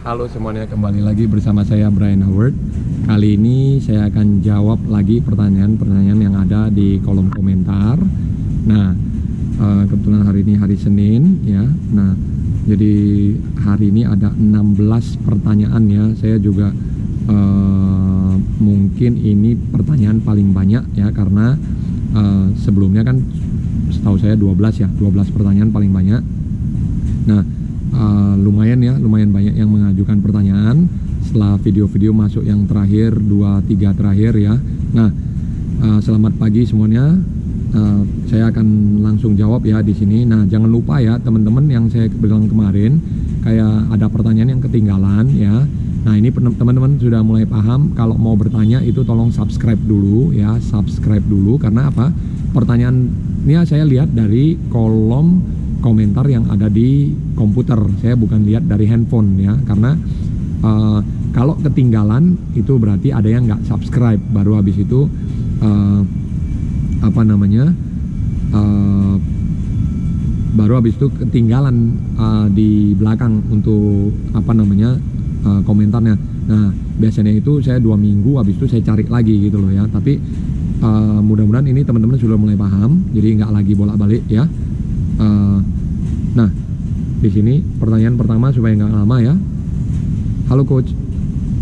Halo semuanya, kembali lagi bersama saya Brian Howard. Kali ini saya akan jawab lagi pertanyaan-pertanyaan yang ada di kolom komentar. Nah, kebetulan hari ini hari Senin ya. Nah, jadi hari ini ada 16 pertanyaan ya. Saya juga mungkin ini pertanyaan paling banyak ya, karena sebelumnya kan setahu saya 12 ya, 12 pertanyaan paling banyak. Nah, lumayan banyak yang mengajukan pertanyaan setelah video-video masuk yang terakhir, 2-3 terakhir ya. Nah, selamat pagi semuanya. Saya akan langsung jawab ya di sini. Nah, jangan lupa ya teman-teman, yang saya bilang kemarin kayak ada pertanyaan yang ketinggalan ya. Nah, ini teman-teman sudah mulai paham. Kalau mau bertanya itu tolong subscribe dulu ya, subscribe dulu. Karena apa? Pertanyaannya saya lihat dari kolom komentar yang ada di komputer, saya bukan lihat dari handphone ya, karena kalau ketinggalan itu berarti ada yang nggak subscribe, baru habis itu baru habis itu ketinggalan di belakang untuk komentarnya. Nah, biasanya itu saya 2 minggu habis itu saya cari lagi gitu loh ya, tapi mudah-mudahan ini teman-teman sudah mulai paham, jadi nggak lagi bolak-balik ya. Nah, di sini pertanyaan pertama supaya nggak lama ya. Halo coach,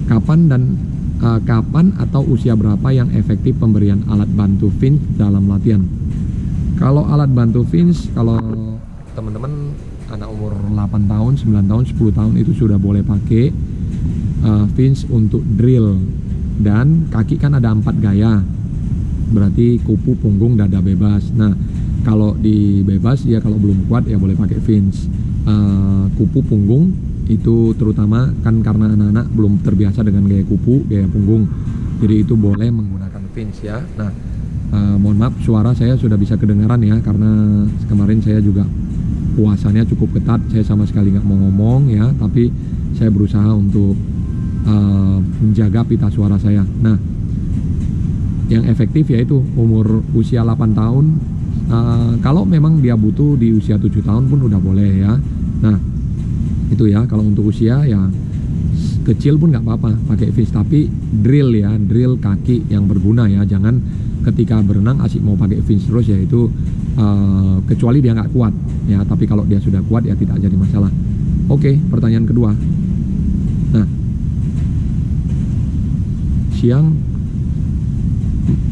kapan atau usia berapa yang efektif pemberian alat bantu Vince dalam latihan? Kalau alat bantu Vince, kalau teman-teman anak umur 8 tahun, 9 tahun, 10 tahun itu sudah boleh pakai Vince untuk drill. Dan kaki kan ada 4 gaya, berarti kupu, punggung, dada, bebas. Nah, kalau di bebas ya, kalau belum kuat ya boleh pakai Vince. Kupu, punggung itu terutama kan karena anak-anak belum terbiasa dengan gaya kupu, gaya punggung, jadi itu boleh menggunakan Vince ya. Nah, mohon maaf suara saya sudah bisa kedengaran ya, karena kemarin saya juga puasanya cukup ketat, saya sama sekali nggak mau ngomong ya, tapi saya berusaha untuk menjaga pita suara saya. Nah, yang efektif yaitu umur usia 8 tahun. Kalau memang dia butuh di usia 7 tahun pun udah boleh ya. Nah, itu ya, kalau untuk usia ya kecil pun nggak apa-apa pakai Vince, tapi drill ya, drill kaki yang berguna ya. Jangan ketika berenang asik mau pakai Vince terus ya, itu kecuali dia nggak kuat ya, tapi kalau dia sudah kuat ya tidak jadi masalah. Oke, pertanyaan kedua. Nah,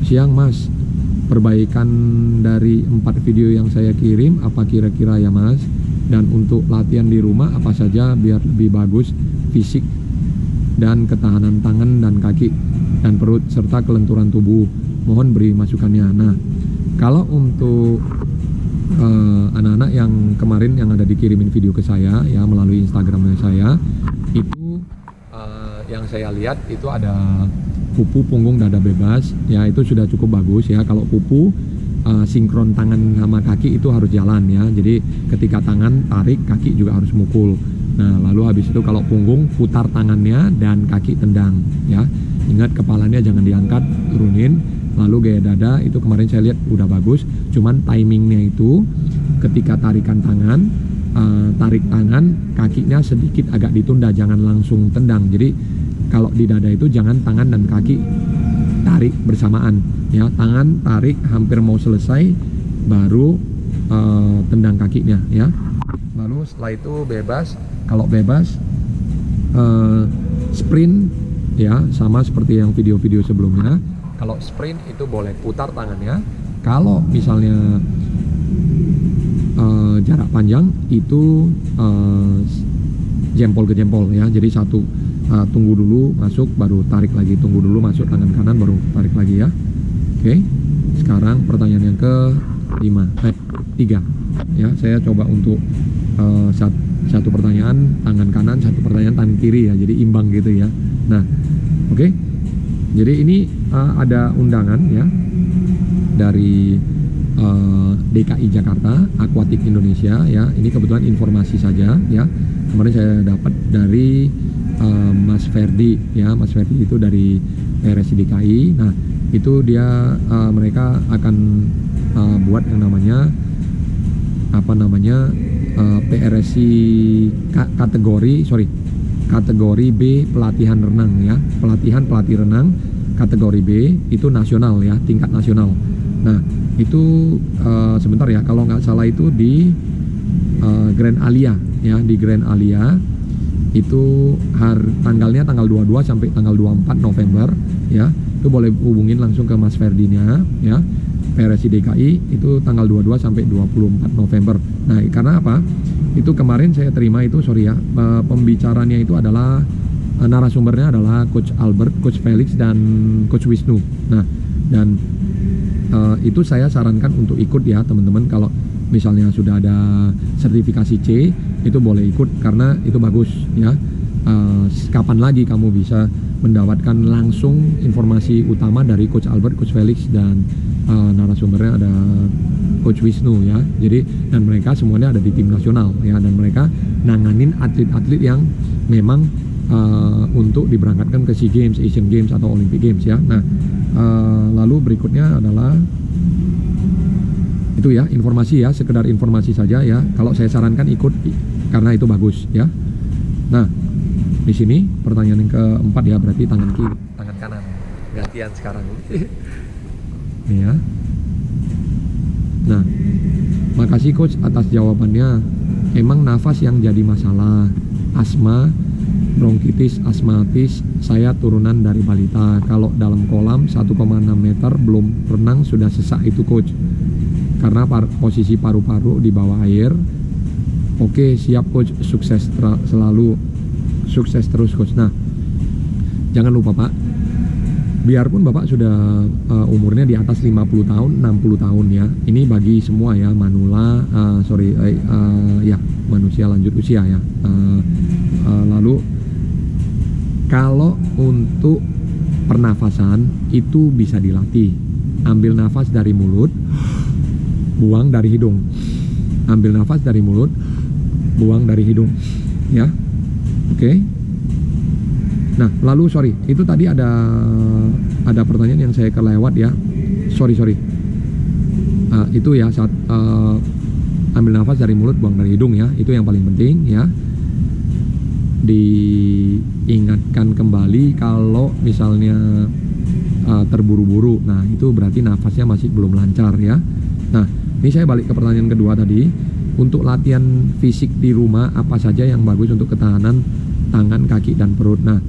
siang mas, perbaikan dari 4 video yang saya kirim apa kira-kira ya mas? Dan untuk latihan di rumah apa saja biar lebih bagus fisik dan ketahanan tangan dan kaki dan perut serta kelenturan tubuh, mohon beri masukannya. Nah, kalau untuk anak-anak yang kemarin yang ada dikirimin video ke saya ya melalui Instagramnya saya, itu yang saya lihat itu ada kupu, punggung, dada, bebas ya, itu sudah cukup bagus ya. Kalau kupu sinkron tangan sama kaki itu harus jalan ya, jadi ketika tangan tarik kaki juga harus mukul. Nah, lalu habis itu kalau punggung putar tangannya dan kaki tendang ya, ingat kepalanya jangan diangkat, turunin. Lalu gaya dada itu kemarin saya lihat udah bagus, cuman timingnya itu ketika tarikan tangan, tarik tangan kakinya sedikit agak ditunda, jangan langsung tendang. Jadi kalau di dada itu jangan tangan dan kaki tarik bersamaan ya, tangan tarik hampir mau selesai baru tendang kakinya ya. Lalu setelah itu bebas. Kalau bebas sprint ya, sama seperti yang video-video sebelumnya. Kalau sprint itu boleh putar tangannya. Kalau misalnya jarak panjang itu jempol ke jempol ya, jadi satu tunggu dulu masuk baru tarik lagi, tunggu dulu masuk tangan kanan baru tarik lagi ya. Oke, sekarang pertanyaan yang ke-3 ya, saya coba untuk satu pertanyaan tangan kanan, satu pertanyaan tangan kiri ya, jadi imbang gitu ya. Nah, oke, jadi ini ada undangan ya dari DKI Jakarta, Aquatic Indonesia ya. Ini kebetulan informasi saja ya, kemarin saya dapat dari Mas Ferdi ya. Mas Ferdi itu dari PRSI DKI. Nah, itu dia mereka akan buat yang namanya PRSI kategori kategori B pelatihan renang ya, pelatih renang kategori B itu nasional ya, tingkat nasional. Nah itu sebentar ya, kalau nggak salah itu di Grand Alia ya, di Grand Alia itu tanggalnya tanggal 22 sampai tanggal 24 November ya. Itu boleh hubungin langsung ke Mas Ferdinya ya, PRSI DKI, itu tanggal 22 sampai 24 November. Nah karena apa, itu kemarin saya terima itu, sorry ya, pembicaranya itu adalah narasumbernya adalah Coach Albert, Coach Felix, dan Coach Wisnu. Nah dan itu saya sarankan untuk ikut ya teman-teman. Kalau misalnya sudah ada sertifikasi C itu boleh ikut karena itu bagus ya. Kapan lagi kamu bisa mendapatkan langsung informasi utama dari Coach Albert, Coach Felix, dan narasumbernya ada Coach Wisnu ya. Jadi dan mereka semuanya ada di tim nasional ya, dan mereka nanganin atlet-atlet yang memang untuk diberangkatkan ke SEA Games, Asian Games atau Olympic Games ya. Nah lalu berikutnya adalah itu ya, informasi ya, sekedar informasi saja ya. Kalau saya sarankan ikut karena itu bagus ya. Nah di sini pertanyaan yang keempat ya, berarti tangan kiri, tangan kanan gantian sekarang nih ya. Nah makasih Coach atas jawabannya. Emang nafas yang jadi masalah? Asma, bronkitis, asmatis, saya turunan dari balita. Kalau dalam kolam 1,6 meter belum renang sudah sesak itu Coach, karena posisi paru-paru di bawah air. Oke siap Coach, sukses selalu, sukses terus Coach. Nah jangan lupa Pak, biarpun Bapak sudah umurnya di atas 50 tahun, 60 tahun ya, ini bagi semua ya, manula, ya manusia lanjut usia ya. Lalu kalau untuk pernafasan itu bisa dilatih. Ambil nafas dari mulut, buang dari hidung. Ambil nafas dari mulut, buang dari hidung ya. Oke. Nah lalu sorry, itu tadi ada pertanyaan yang saya kelewat ya. Sorry itu ya, saat ambil nafas dari mulut, buang dari hidung ya, itu yang paling penting ya. Diingatkan kembali kalau misalnya terburu-buru, nah itu berarti nafasnya masih belum lancar ya. Nah ini saya balik ke pertanyaan kedua tadi. Untuk latihan fisik di rumah apa saja yang bagus untuk ketahanan tangan, kaki, dan perut? Nah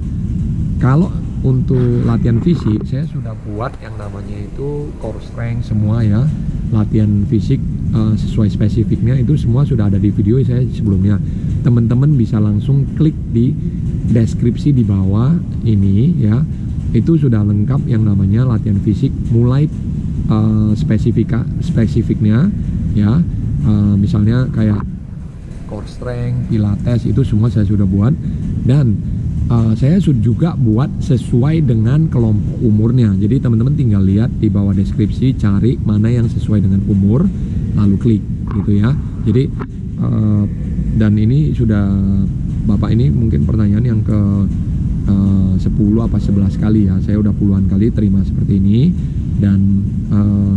kalau untuk latihan fisik saya sudah buat yang namanya itu core strength semua ya, latihan fisik sesuai spesifiknya itu semua sudah ada di video saya sebelumnya. Teman-teman bisa langsung klik di deskripsi di bawah ini ya, itu sudah lengkap yang namanya latihan fisik, mulai spesifiknya ya, misalnya kayak core strength, pilates, itu semua saya sudah buat. Dan saya juga buat sesuai dengan kelompok umurnya. Jadi teman-teman tinggal lihat di bawah deskripsi, cari mana yang sesuai dengan umur, lalu klik gitu ya. Jadi dan ini sudah Bapak, ini mungkin pertanyaan yang ke 10 apa 11 kali ya. Saya udah puluhan kali terima seperti ini, dan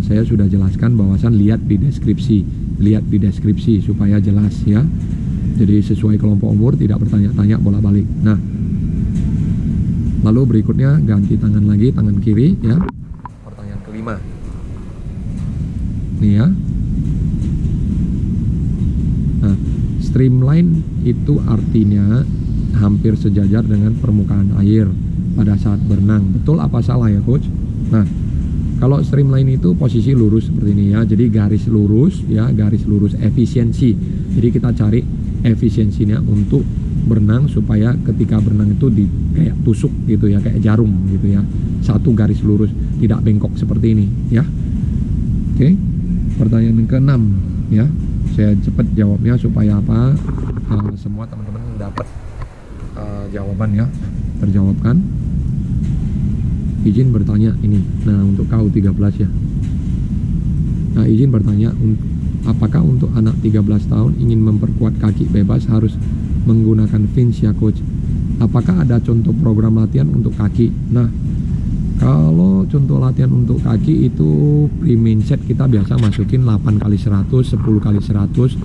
saya sudah jelaskan bahwasan lihat di deskripsi supaya jelas ya. Jadi sesuai kelompok umur, tidak bertanya-tanya bolak-balik. Nah lalu berikutnya ganti tangan lagi, tangan kiri ya. Pertanyaan kelima nih ya. Nah streamline itu artinya hampir sejajar dengan permukaan air pada saat berenang. Betul apa salah ya Coach? Nah kalau streamline itu posisi lurus seperti ini ya. Jadi garis lurus ya, garis lurus efisiensi. Jadi kita cari efisiensinya untuk berenang supaya ketika berenang itu kayak tusuk gitu ya, kayak jarum gitu ya, satu garis lurus, tidak bengkok seperti ini ya. Oke, pertanyaan yang ke-6 ya, saya cepat jawabnya supaya apa, semua teman-teman dapat jawaban ya, terjawabkan. Izin bertanya ini, nah untuk KU13 ya. Nah izin bertanya, apakah untuk anak 13 tahun ingin memperkuat kaki bebas harus menggunakan fins ya Coach? Apakah ada contoh program latihan untuk kaki? Nah kalau contoh latihan untuk kaki itu pre-main set kita biasa masukin 8x100, 10x100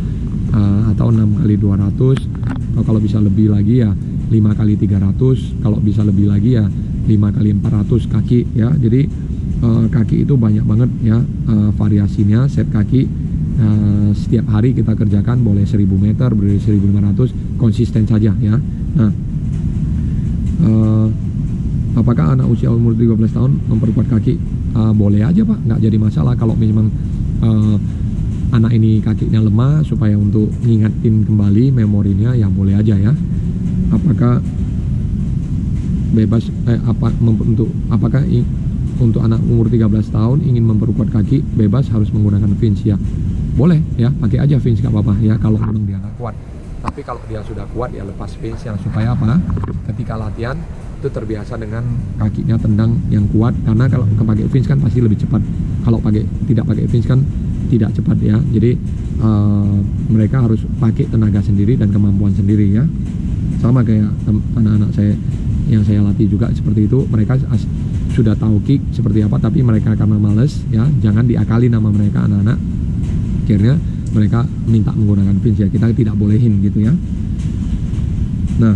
atau 6x200. Kalau bisa lebih lagi ya 5 kali 300, kalau bisa lebih lagi ya 5 kali 400 kaki ya. Jadi kaki itu banyak banget ya variasinya. Set kaki setiap hari kita kerjakan, boleh 1000 meter, boleh 1500, konsisten saja ya. Nah, apakah anak usia umur 13 tahun memperkuat kaki? Boleh aja Pak, nggak jadi masalah. Kalau memang anak ini kakinya lemah, supaya untuk ngingetin kembali memorinya, ya boleh aja ya. Apakah bebas apakah untuk anak umur 13 tahun ingin memperkuat kaki, bebas harus menggunakan fins ya? Boleh ya, pakai aja fins, nggak apa-apa ya kalau memang dia nggak kuat. Tapi kalau dia sudah kuat ya lepas fins yang, supaya apa? Ketika latihan itu terbiasa dengan kakinya tendang yang kuat, karena kalau pakai fins kan pasti lebih cepat. Kalau tidak pakai fins kan tidak cepat ya. Jadi mereka harus pakai tenaga sendiri dan kemampuan sendiri ya. Sama kayak anak-anak saya yang saya latih juga seperti itu. Mereka sudah tahu kick seperti apa, tapi mereka karena males ya, jangan diakali nama mereka anak-anak. Akhirnya mereka minta menggunakan fins ya, kita tidak bolehin gitu ya. Nah,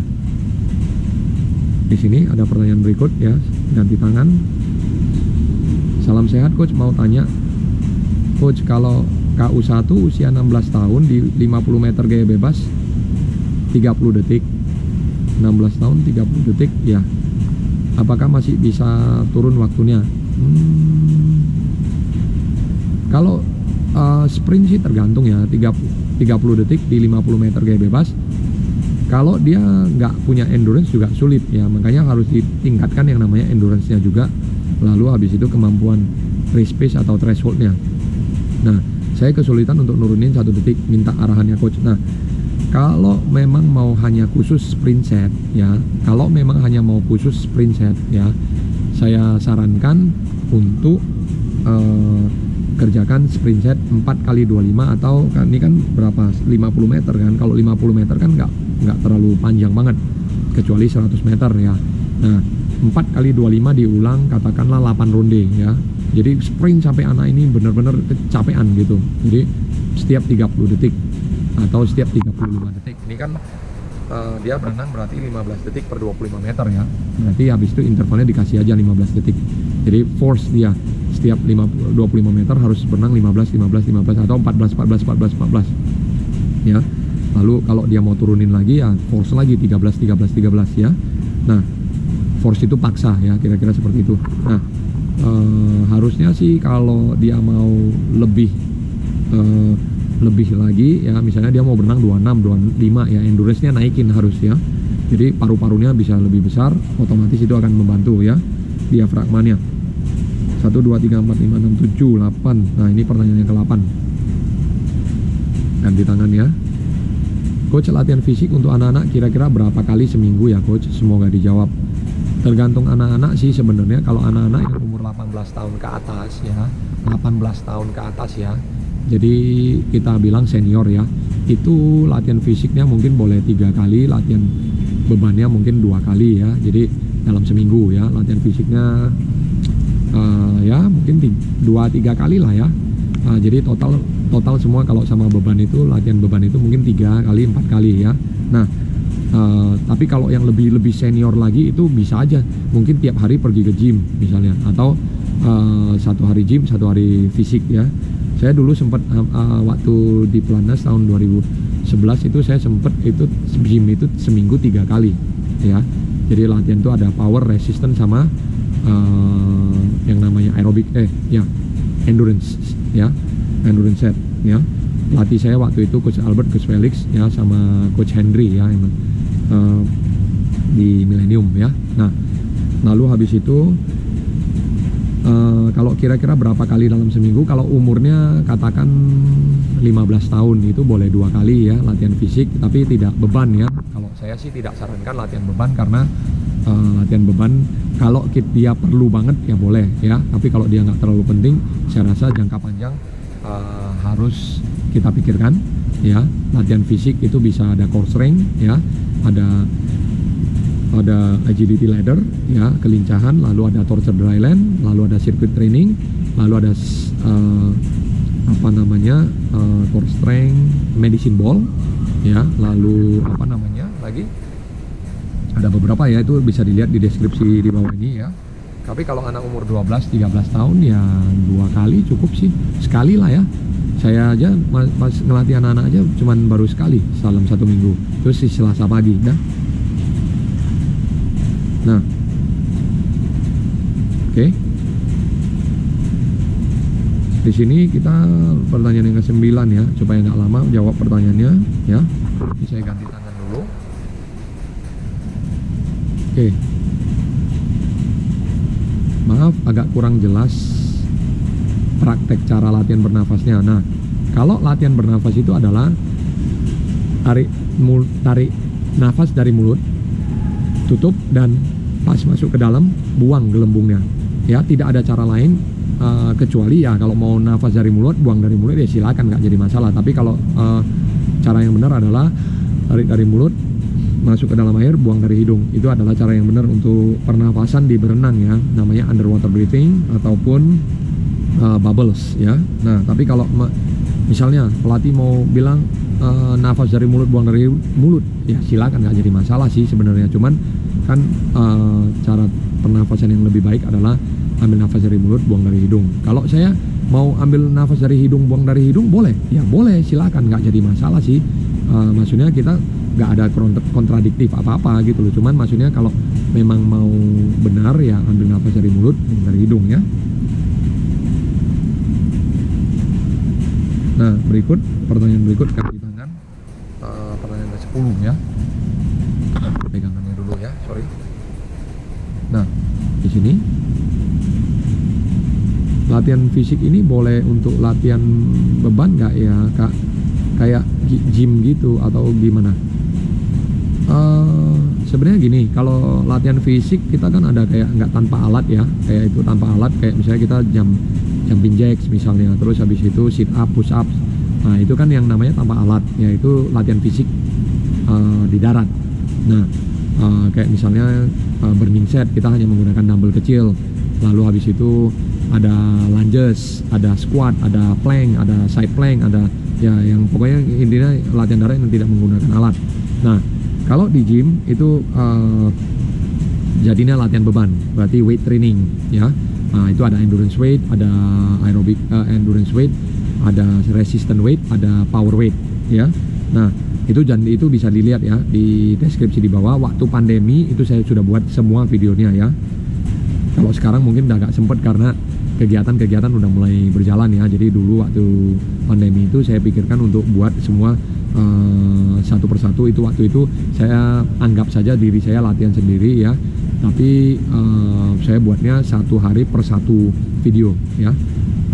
di sini ada pertanyaan berikut ya, ganti tangan. Salam sehat coach, mau tanya coach, kalau KU1 usia 16 tahun di 50 meter gaya bebas 30 detik, 16 tahun 30 detik ya, apakah masih bisa turun waktunya? Kalau sprint sih tergantung ya, 30 detik di 50 meter gaya bebas. Kalau dia nggak punya endurance juga sulit ya, makanya harus ditingkatkan yang namanya endurance-nya juga. Lalu habis itu kemampuan race pace atau threshold-nya. Nah, saya kesulitan untuk nurunin 1 detik, minta arahannya coach. Nah, kalau memang mau hanya khusus sprint set ya, kalau memang hanya mau khusus sprint set ya, saya sarankan untuk kerjakan sprint set 4 kali 25, atau kan ini kan berapa, 50 meter kan. Kalau 50 meter kan nggak terlalu panjang banget, kecuali 100 meter ya. Nah, 4 kali 25 diulang katakanlah 8 ronde ya. Jadi sprint sampai anak ini benar-benar kecapean gitu. Jadi setiap 30 detik atau setiap 35 detik. Ini kan dia berenang berarti 15 detik per 25 meter ya. Berarti habis itu intervalnya dikasih aja 15 detik. Jadi force dia setiap 25 meter harus berenang 15 atau 14 ya. Lalu kalau dia mau turunin lagi ya force lagi 13 ya. Nah, force itu paksa ya, kira-kira seperti itu. Nah, harusnya sih kalau dia mau lebih lagi ya, misalnya dia mau berenang 26, 25 ya, endurance-nya naikin harus ya. Jadi paru-parunya bisa lebih besar, otomatis itu akan membantu ya diafragmanya. 1, 2, 3, 4, 5, 6, 7, 8. Nah, ini pertanyaan yang ke-8. Ganti tangan ya. Coach, latihan fisik untuk anak-anak kira-kira berapa kali seminggu ya coach? Semoga dijawab. Tergantung anak-anak sih sebenarnya. Kalau anak-anak yang umur 18 tahun ke atas ya, 18 tahun ke atas ya, jadi kita bilang senior ya, itu latihan fisiknya mungkin boleh 3 kali, latihan bebannya mungkin 2 kali ya. Jadi dalam seminggu ya, latihan fisiknya ya mungkin 2-3 kali lah ya. Jadi total semua kalau sama beban itu, latihan beban itu mungkin 3 kali 4 kali ya. Nah, tapi kalau yang lebih senior lagi itu bisa aja mungkin tiap hari pergi ke gym misalnya, atau 1 hari gym 1 hari fisik ya. Saya dulu sempat waktu di Planas tahun 2011 itu saya sempat itu gym itu seminggu 3 kali ya. Jadi latihan itu ada power, resistance, sama yang namanya aerobik endurance ya, endurance set ya. Pelatih saya waktu itu Coach Albert, Coach Felix ya, sama Coach Henry ya, yang di Millennium ya. Nah, lalu habis itu kalau kira-kira berapa kali dalam seminggu, kalau umurnya katakan 15 tahun itu boleh 2 kali ya latihan fisik, tapi tidak beban ya. Kalau saya sih tidak sarankan latihan beban, karena latihan beban kalau dia perlu banget ya boleh ya, tapi kalau dia nggak terlalu penting, saya rasa jangka panjang harus kita pikirkan ya. Latihan fisik itu bisa ada core strength ya, ada agility ladder ya, kelincahan, lalu ada torture dryland, lalu ada circuit training, lalu ada core strength, medicine ball ya, lalu lagi Ada beberapa ya, itu bisa dilihat di deskripsi di bawah ini ya. Tapi kalau anak umur 12-13 tahun ya 2 kali cukup sih. Sekali lah ya. Saya aja pas ngelatih anak-anak aja cuman baru sekali dalam 1 minggu. Terus di Selasa pagi ya. Nah, oke. Di sini kita pertanyaan yang ke-9 ya, supaya nggak lama jawab pertanyaannya ya. Ini saya ganti tangan dulu. Oke. Maaf agak kurang jelas praktek cara latihan bernafasnya. Nah, kalau latihan bernafas itu adalah tarik nafas dari mulut, tutup, dan pas masuk ke dalam buang gelembungnya. Ya, tidak ada cara lain kecuali ya kalau mau nafas dari mulut, buang dari mulut ya silakan, nggak jadi masalah. Tapi kalau cara yang benar adalah tarik dari mulut, masuk ke dalam air, buang dari hidung. Itu adalah cara yang benar untuk pernafasan di berenang ya, namanya underwater breathing ataupun bubbles ya. Nah, tapi kalau misalnya pelatih mau bilang nafas dari mulut, buang dari mulut, ya silakan, nggak jadi masalah sih sebenarnya. Cuman kan cara pernafasan yang lebih baik adalah ambil nafas dari mulut, buang dari hidung. Kalau saya mau ambil nafas dari hidung, buang dari hidung, boleh ya, boleh, silakan, nggak jadi masalah sih. Maksudnya kita nggak ada kontradiktif apa-apa gitu loh. Cuman maksudnya kalau memang mau benar ya ambil nafas dari mulut, buang dari hidung ya. Nah, pertanyaan berikut kaki tangan, pertanyaan ke-10 ya. Pegangannya dulu ya, sorry. Nah, di sini latihan fisik ini boleh untuk latihan beban nggak ya kak? Kayak gym gitu atau gimana? Sebenarnya gini, kalau latihan fisik kita kan ada kayak nggak tanpa alat ya, kayak itu tanpa alat, kayak misalnya kita jumping jacks misalnya, terus habis itu sit up, push up. Nah, itu kan yang namanya tanpa alat, yaitu latihan fisik di darat. Nah, kayak misalnya burning set, kita hanya menggunakan dumbbell kecil, lalu habis itu ada lunges, ada squat, ada plank, ada side plank, ada ya yang pokoknya intinya latihan darat yang tidak menggunakan alat. Nah, kalau di gym itu jadinya latihan beban, berarti weight training ya. Nah, itu ada endurance weight, ada aerobic endurance weight, ada resistance weight, ada power weight ya. Nah, itu bisa dilihat ya di deskripsi di bawah. Waktu pandemi itu saya sudah buat semua videonya ya. Kalau sekarang mungkin udah agak sempet karena kegiatan-kegiatan udah mulai berjalan ya. Jadi dulu waktu pandemi itu saya pikirkan untuk buat semua satu persatu. Itu waktu itu saya anggap saja diri saya latihan sendiri ya. Tapi saya buatnya 1 hari per 1 video ya.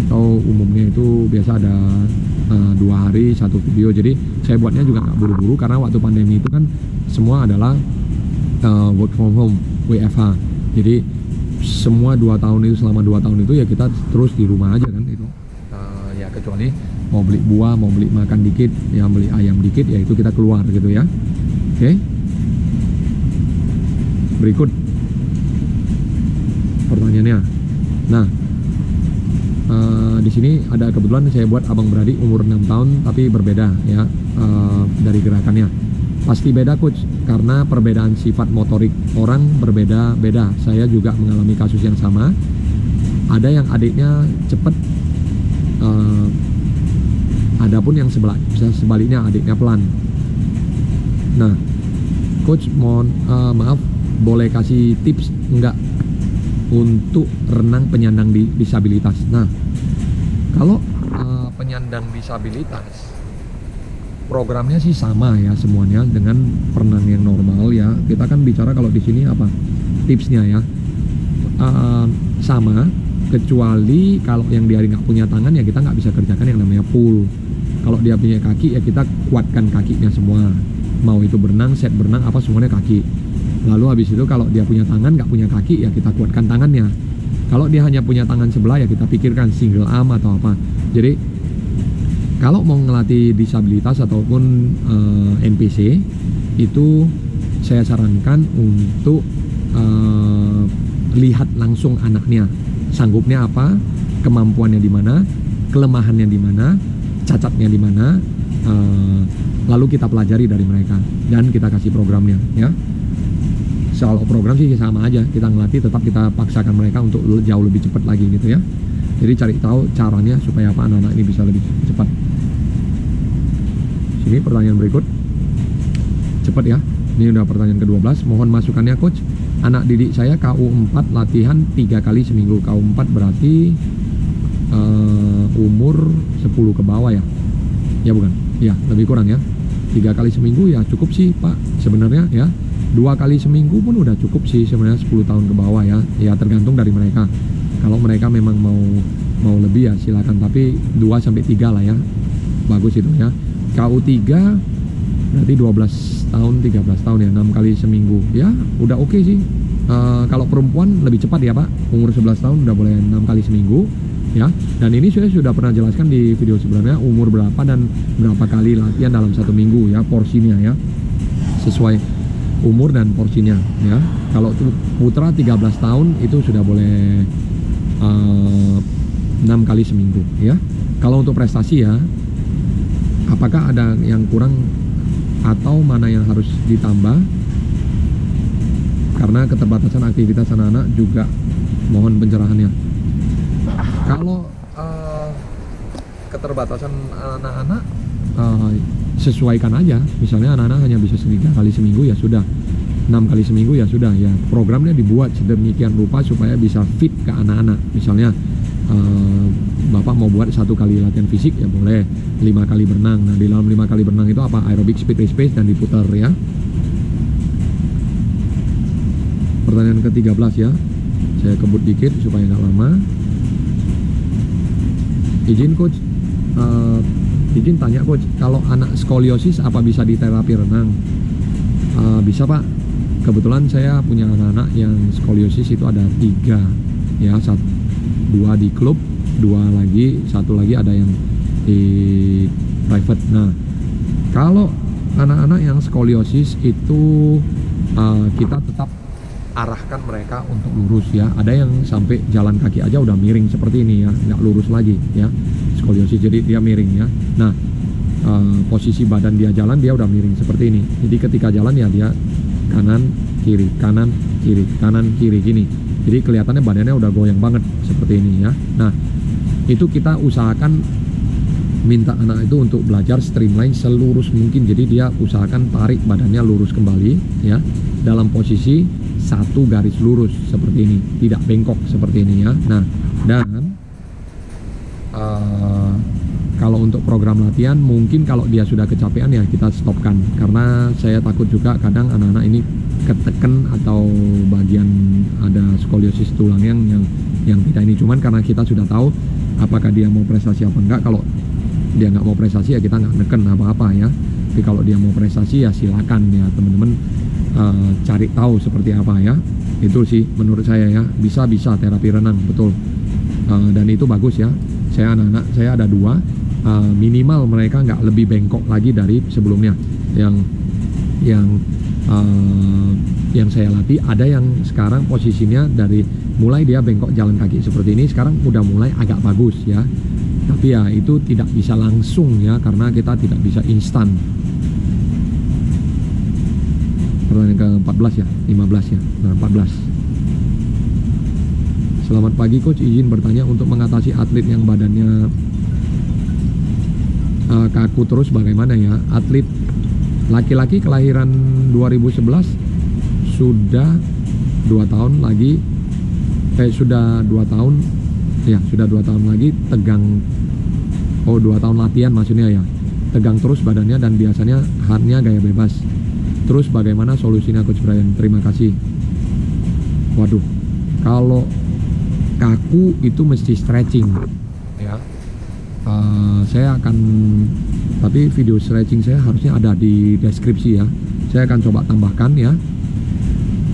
Atau umumnya itu biasa ada 2 hari 1 video. Jadi saya buatnya juga nggak buru-buru karena waktu pandemi itu kan semua adalah work from home, WFH. Jadi semua 2 tahun itu, selama 2 tahun itu ya kita terus di rumah aja kan itu. Ya kecuali mau beli buah, mau beli makan dikit, ya beli ayam dikit, ya itu kita keluar gitu ya. Oke. Berikut pertanyaannya. Nah, di sini ada kebetulan saya buat abang beradik umur 6 tahun tapi berbeda ya dari gerakannya. Pasti beda coach, karena perbedaan sifat motorik orang berbeda-beda. Saya juga mengalami kasus yang sama. Ada yang adiknya cepet, adapun yang sebaliknya adiknya pelan. Nah, coach mohon maaf, boleh kasih tips enggak untuk renang penyandang disabilitas? Nah, kalau penyandang disabilitas programnya sih sama ya semuanya dengan perenang yang normal ya. Kita kan bicara kalau di sini apa tipsnya ya, sama, kecuali kalau yang dia nggak punya tangan ya kita nggak bisa kerjakan yang namanya pull. Kalau dia punya kaki ya kita kuatkan kakinya semua, mau itu berenang, set berenang apa semuanya kaki. Lalu habis itu kalau dia punya tangan nggak punya kaki ya kita kuatkan tangannya. Kalau dia hanya punya tangan sebelah ya kita pikirkan single arm atau apa. Jadi kalau mau ngelatih disabilitas ataupun NPC itu saya sarankan untuk lihat langsung anaknya, sanggupnya apa, kemampuannya di mana, kelemahannya di mana, cacatnya di mana, lalu kita pelajari dari mereka dan kita kasih programnya ya. Soal program sih sama aja, kita ngelatih tetap kita paksakan mereka untuk jauh lebih cepat lagi gitu ya. Jadi cari tahu caranya supaya apa anak-anak ini bisa lebih cepat. Sini pertanyaan berikut, cepat ya. Ini udah pertanyaan ke-12. Mohon masukannya coach. Anak didik saya KU4 latihan 3 kali seminggu. KU4 berarti umur 10 ke bawah ya? Ya bukan? Ya lebih kurang ya. 3 kali seminggu ya cukup sih Pak sebenarnya ya. 2 kali seminggu pun udah cukup sih sebenarnya 10 tahun ke bawah ya. Ya tergantung dari mereka. Kalau mereka memang mau lebih ya silakan, tapi 2 sampai 3 lah ya. Bagus itu ya. KU3 berarti 12 tahun 13 tahun ya, 6 kali seminggu. Ya, udah oke sih. Kalau perempuan lebih cepat ya, Pak. Umur 11 tahun udah boleh 6 kali seminggu ya. Dan ini saya sudah pernah jelaskan di video sebelumnya umur berapa dan berapa kali latihan dalam 1 minggu ya, porsinya ya. Sesuai umur dan porsinya ya. Kalau putra 13 tahun itu sudah boleh 6 kali seminggu ya. Kalau untuk prestasi ya, apakah ada yang kurang atau mana yang harus ditambah? Karena keterbatasan aktivitas anak-anak juga mohon pencerahannya. Kalau keterbatasan anak-anak sesuaikan aja. Misalnya anak-anak hanya bisa 3 kali seminggu ya sudah, 6 kali seminggu ya sudah ya. Programnya dibuat sedemikian rupa supaya bisa fit ke anak-anak. Misalnya Bapak mau buat 1 kali latihan fisik ya boleh, 5 kali berenang. Nah di dalam 5 kali berenang itu apa? Aerobik, speed, race dan diputar ya. Pertanyaan ke-13 ya, saya kebut dikit supaya nggak lama. Izin coach, izin tanya coach, kalau anak skoliosis apa bisa diterapi renang? Bisa Pak. Kebetulan saya punya anak-anak yang skoliosis itu ada 3 ya, 2 di klub, 2 lagi, 1 lagi ada yang di private. Nah kalau anak-anak yang skoliosis itu kita tetap arahkan mereka untuk lurus ya. Ada yang sampai jalan kaki aja udah miring seperti ini ya, nggak lurus lagi ya, skoliosis, jadi dia miring ya. Nah posisi badan dia jalan dia udah miring seperti ini, jadi ketika jalan ya dia kanan kiri kanan kiri kanan kiri gini, jadi kelihatannya badannya udah goyang banget seperti ini ya. Nah itu kita usahakan minta anak itu untuk belajar streamline selurus mungkin, jadi dia usahakan tarik badannya lurus kembali ya, dalam posisi 1 garis lurus seperti ini, tidak bengkok seperti ini ya. Nah dan kalau untuk program latihan mungkin kalau dia sudah kecapean ya kita stopkan, karena saya takut juga kadang anak-anak ini keteken atau bagian ada skoliosis tulang yang tidak ini. Cuman karena kita sudah tahu apakah dia mau prestasi apa enggak. Kalau dia nggak mau prestasi ya kita nggak neken apa-apa ya. Tapi kalau dia mau prestasi ya silakan ya teman-teman, cari tahu seperti apa ya. Itu sih menurut saya ya, bisa terapi renang betul. Dan itu bagus ya. Saya anak-anak saya ada 2, minimal mereka nggak lebih bengkok lagi dari sebelumnya. Yang saya latih ada yang sekarang posisinya dari mulai dia bengkok jalan kaki seperti ini, sekarang udah mulai agak bagus ya. Tapi ya itu tidak bisa langsung ya, karena kita tidak bisa instan. Pertanyaan ke-14 ya, 15 ya, nah 14. Selamat pagi coach, izin bertanya, untuk mengatasi atlet yang badannya kaku terus bagaimana ya? Atlet laki-laki kelahiran 2011 sudah 2 tahun lagi, sudah 2 tahun ya, sudah 2 tahun lagi tegang. Oh 2 tahun latihan maksudnya ya, tegang terus badannya dan biasanya hardnya gaya bebas. Terus bagaimana solusinya coach Brian? Terima kasih. Waduh, kalau kaku itu mesti stretching ya. Saya akan, tapi video stretching saya harusnya ada di deskripsi ya. Saya akan coba tambahkan ya.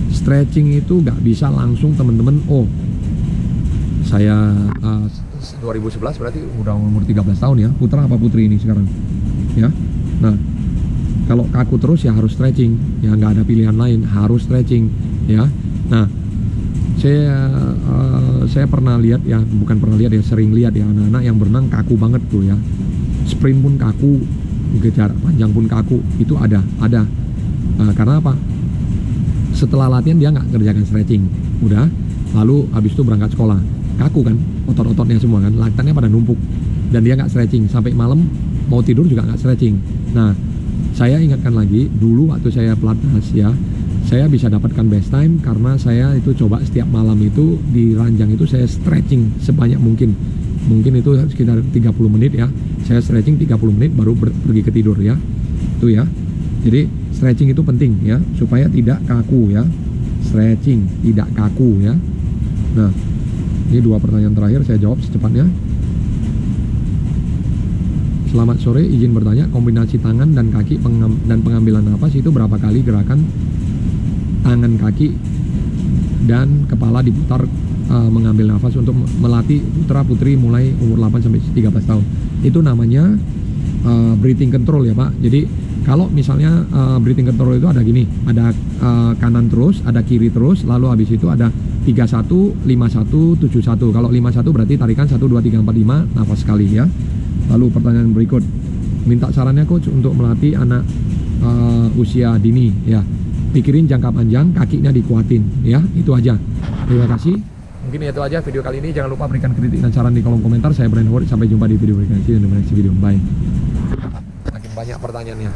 Stretching itu nggak bisa langsung teman-teman. Oh, saya 2011 berarti udah umur 13 tahun ya. Putra apa putri ini sekarang ya. Nah kalau kaku terus ya harus stretching ya, nggak ada pilihan lain, harus stretching ya. Nah saya pernah lihat ya, bukan pernah lihat ya, sering lihat ya anak-anak yang berenang kaku banget tuh ya, sprint pun kaku, jarak panjang pun kaku, itu ada. Karena apa? Setelah latihan dia nggak kerjakan stretching, udah, lalu habis itu berangkat sekolah, kaku kan, otot-ototnya semua kan, laktatnya pada numpuk, dan dia nggak stretching sampai malam mau tidur juga nggak stretching. Nah, saya ingatkan lagi dulu waktu saya pelatnas ya, saya bisa dapatkan best time karena saya itu coba setiap malam itu di ranjang itu saya stretching sebanyak mungkin itu sekitar 30 menit ya, saya stretching 30 menit baru pergi ke tidur ya, itu ya. Jadi stretching itu penting ya, supaya tidak kaku ya, stretching tidak kaku ya. Nah, ini 2 pertanyaan terakhir saya jawab secepatnya. Selamat sore, izin bertanya, kombinasi tangan dan kaki dan pengambilan nafas itu berapa kali gerakan tangan, kaki, dan kepala diputar mengambil nafas untuk melatih putra putri mulai umur 8 sampai 13 tahun. Itu namanya breathing control ya Pak. Jadi kalau misalnya breathing control itu ada gini, ada kanan terus, ada kiri terus, lalu habis itu ada 31, 51, 71. Kalau 51 berarti tarikan 1, 2, 3, 4, 5 nafas sekali ya. Lalu pertanyaan berikut, minta sarannya coach untuk melatih anak usia dini ya. Pikirin jangka panjang, kakinya dikuatin ya, itu aja. Terima kasih. Mungkin itu aja video kali ini. Jangan lupa berikan kritik dan saran di kolom komentar. Saya Brian Howard, sampai jumpa di video berikutnya. See you in the next video. Bye. Makin banyak pertanyaannya.